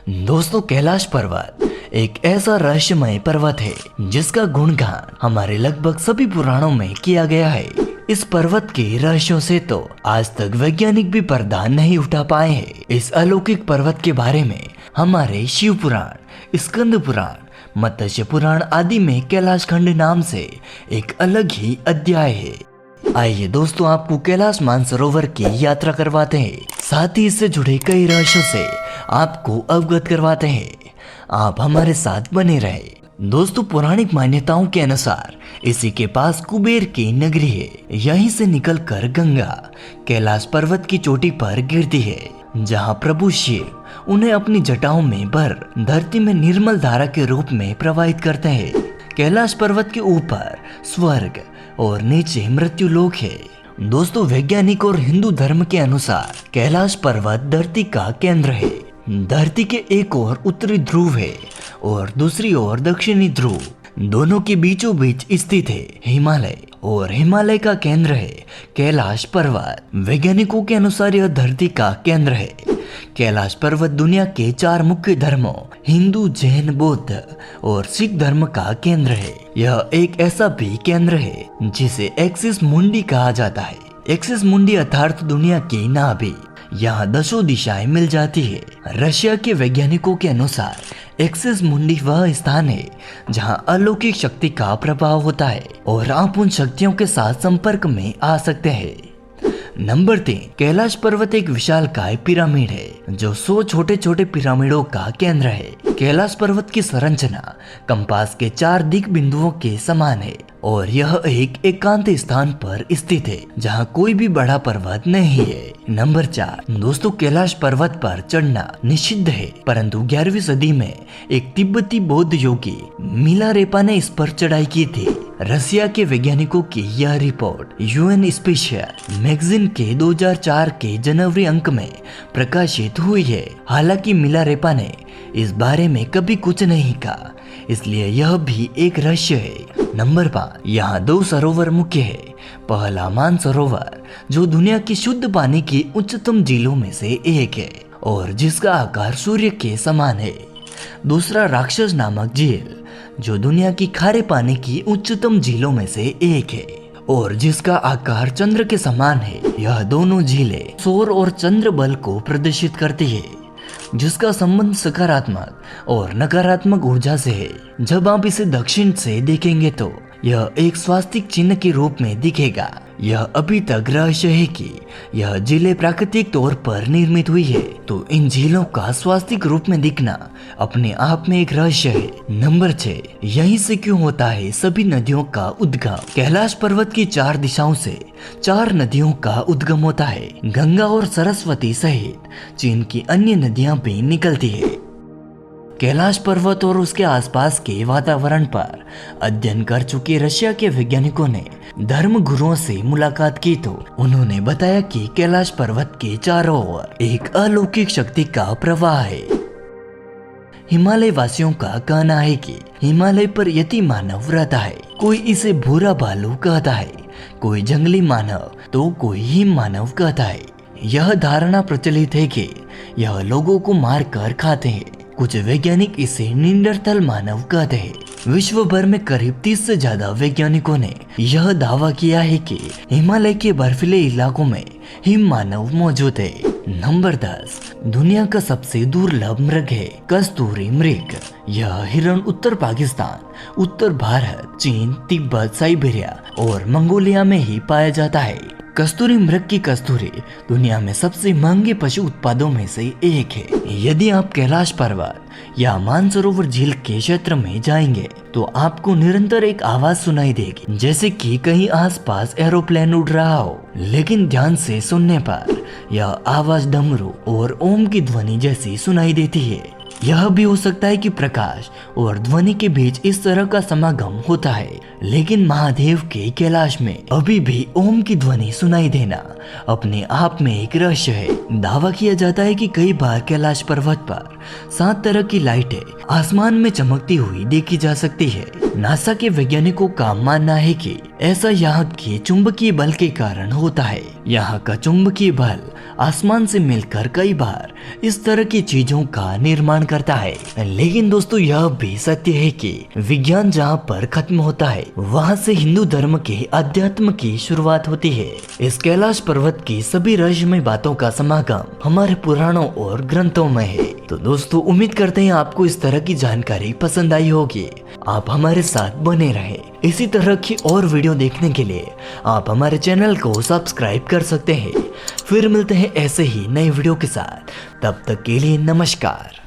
दोस्तों, कैलाश पर्वत एक ऐसा रहस्यमय पर्वत है जिसका गुणगान हमारे लगभग सभी पुराणों में किया गया है। इस पर्वत के रहस्यों से तो आज तक वैज्ञानिक भी पर्दा नहीं उठा पाए हैं। इस अलौकिक पर्वत के बारे में हमारे शिव पुराण, स्कंद पुराण, मत्स्य पुराण आदि में कैलाश खंड नाम से एक अलग ही अध्याय है। आइए दोस्तों, आपको कैलाश मानसरोवर की यात्रा करवाते हैं, साथ ही इससे जुड़े कई रहस्यों से आपको अवगत करवाते हैं। आप हमारे साथ बने रहे। दोस्तों, पौराणिक मान्यताओं के अनुसार इसी के पास कुबेर की नगरी है। यहीं से निकलकर गंगा कैलाश पर्वत की चोटी पर गिरती है, जहां प्रभु शिव उन्हें अपनी जटाओं में भर धरती में निर्मल धारा के रूप में प्रवाहित करते हैं। कैलाश पर्वत के ऊपर स्वर्ग और नीचे मृत्यु लोक है। दोस्तों, वैज्ञानिक और हिंदू धर्म के अनुसार कैलाश पर्वत धरती का केंद्र है। धरती के एक ओर उत्तरी ध्रुव है और दूसरी ओर दक्षिणी ध्रुव। दोनों के बीचों बीच स्थित है हिमालय, और हिमालय का केंद्र है कैलाश पर्वत। वैज्ञानिकों के अनुसार यह धरती का केंद्र है। कैलाश पर्वत दुनिया के 4 मुख्य धर्मों हिंदू, जैन, बौद्ध और सिख धर्म का केंद्र है। यह एक ऐसा भी केंद्र है जिसे एक्सिस मुंडी कहा जाता है। एक्सिस मुंडी अर्थात दुनिया की नाभि। यहाँ 10 दिशाएं मिल जाती है। रशिया के वैज्ञानिकों के अनुसार एक्सिस मुंडी वह स्थान है जहाँ अलौकिक शक्ति का प्रभाव होता है और आप उन शक्तियों के साथ संपर्क में आ सकते हैं। नंबर 3, कैलाश पर्वत एक विशालकाय पिरामिड है जो 100 छोटे छोटे पिरामिडों का केंद्र है। कैलाश पर्वत की संरचना कंपास के 4 दिक बिंदुओं के समान है और यह एक एकांत स्थान पर स्थित है जहां कोई भी बड़ा पर्वत नहीं है। नंबर 4, दोस्तों, कैलाश पर्वत पर चढ़ना निषिद्ध है, परंतु 11वीं सदी में एक तिब्बती बौद्ध योगी मिलारेपा ने इस पर चढ़ाई की थी। रसिया के वैज्ञानिकों की यह रिपोर्ट यूएन स्पेशियल मैगजीन के 2004 के जनवरी अंक में प्रकाशित हुई है। हालांकि मिलारेपा ने इस बारे में कभी कुछ नहीं कहा, इसलिए यह भी एक रहस्य है। नंबर 5, यहाँ 2 सरोवर मुख्य है। पहला मानसरोवर जो दुनिया की शुद्ध पानी की उच्चतम झीलों में से एक है और जिसका आकार सूर्य के समान है। दूसरा राक्षस नामक झील जो दुनिया की खारे पानी की उच्चतम झीलों में से एक है और जिसका आकार चंद्र के समान है। यह दोनों झीलें सौर और चंद्र बल को प्रदर्शित करती है, जिसका संबंध सकारात्मक और नकारात्मक ऊर्जा से है। जब आप इसे दक्षिण से देखेंगे तो यह एक स्वास्तिक चिन्ह के रूप में दिखेगा। यह अभी तक रहस्य है कि यह झीलें प्राकृतिक तौर पर निर्मित हुई है, तो इन झीलों का स्वास्तिक रूप में दिखना अपने आप में एक रहस्य है। नंबर 6, यहीं से क्यों होता है सभी नदियों का उद्गम। कैलाश पर्वत की 4 दिशाओं से 4 नदियों का उद्गम होता है। गंगा और सरस्वती सहित चीन की अन्य नदियां भी निकलती है। कैलाश पर्वत और उसके आसपास के वातावरण पर अध्ययन कर चुके रशिया के वैज्ञानिकों ने धर्म गुरुओं से मुलाकात की तो उन्होंने बताया कि कैलाश पर्वत के चारों ओर एक अलौकिक शक्ति का प्रवाह है। हिमालय वासियों का कहना है कि हिमालय पर यति मानव रहता है। कोई इसे भूरा भालू कहता है, कोई जंगली मानव तो कोई हिम मानव कहता है। यह धारणा प्रचलित है कि यह लोगों को मार कर खाते हैं। कुछ वैज्ञानिक इसे निंडरथल मानव कहते हैं। विश्व भर में करीब 30 से ज्यादा वैज्ञानिकों ने यह दावा किया है कि हिमालय के बर्फीले इलाकों में हिम मानव मौजूद है। नंबर 10, दुनिया का सबसे दुर्लभ मृग है कस्तूरी मृग। यह हिरण उत्तर पाकिस्तान, उत्तर भारत, चीन, तिब्बत, साइबेरिया और मंगोलिया में ही पाया जाता है। कस्तूरी मृग की कस्तूरी दुनिया में सबसे महंगे पशु उत्पादों में से एक है। यदि आप कैलाश पर्वत या मानसरोवर झील के क्षेत्र में जाएंगे तो आपको निरंतर एक आवाज सुनाई देगी, जैसे कि कहीं आसपास एरोप्लेन उड़ रहा हो। लेकिन ध्यान से सुनने पर यह आवाज डमरू और ओम की ध्वनि जैसी सुनाई देती है। यह भी हो सकता है कि प्रकाश और ध्वनि के बीच इस तरह का समागम होता है, लेकिन महादेव के कैलाश में अभी भी ओम की ध्वनि सुनाई देना अपने आप में एक रहस्य है। दावा किया जाता है कि कई बार कैलाश पर्वत पर 7 तरह की लाइटें आसमान में चमकती हुई देखी जा सकती है। नासा के वैज्ञानिकों का मानना है कि ऐसा यहाँ के चुंबकीय बल के कारण होता है। यहाँ का चुंबकीय बल आसमान से मिलकर कई बार इस तरह की चीजों का निर्माण करता है। लेकिन दोस्तों यह भी सत्य है कि विज्ञान जहाँ पर खत्म होता है वहाँ से हिंदू धर्म के अध्यात्म की शुरुआत होती है। इस कैलाश पर्वत की सभी रहस्यमय बातों का समागम हमारे पुराणों और ग्रंथों में है। तो दोस्तों उम्मीद करते हैं आपको इस तरह की जानकारी पसंद आई होगी। आप हमारे साथ बने रहे। इसी तरह की और वीडियो देखने के लिए आप हमारे चैनल को सब्सक्राइब कर सकते हैं। फिर मिलते हैं ऐसे ही नए वीडियो के साथ। तब तक के लिए नमस्कार।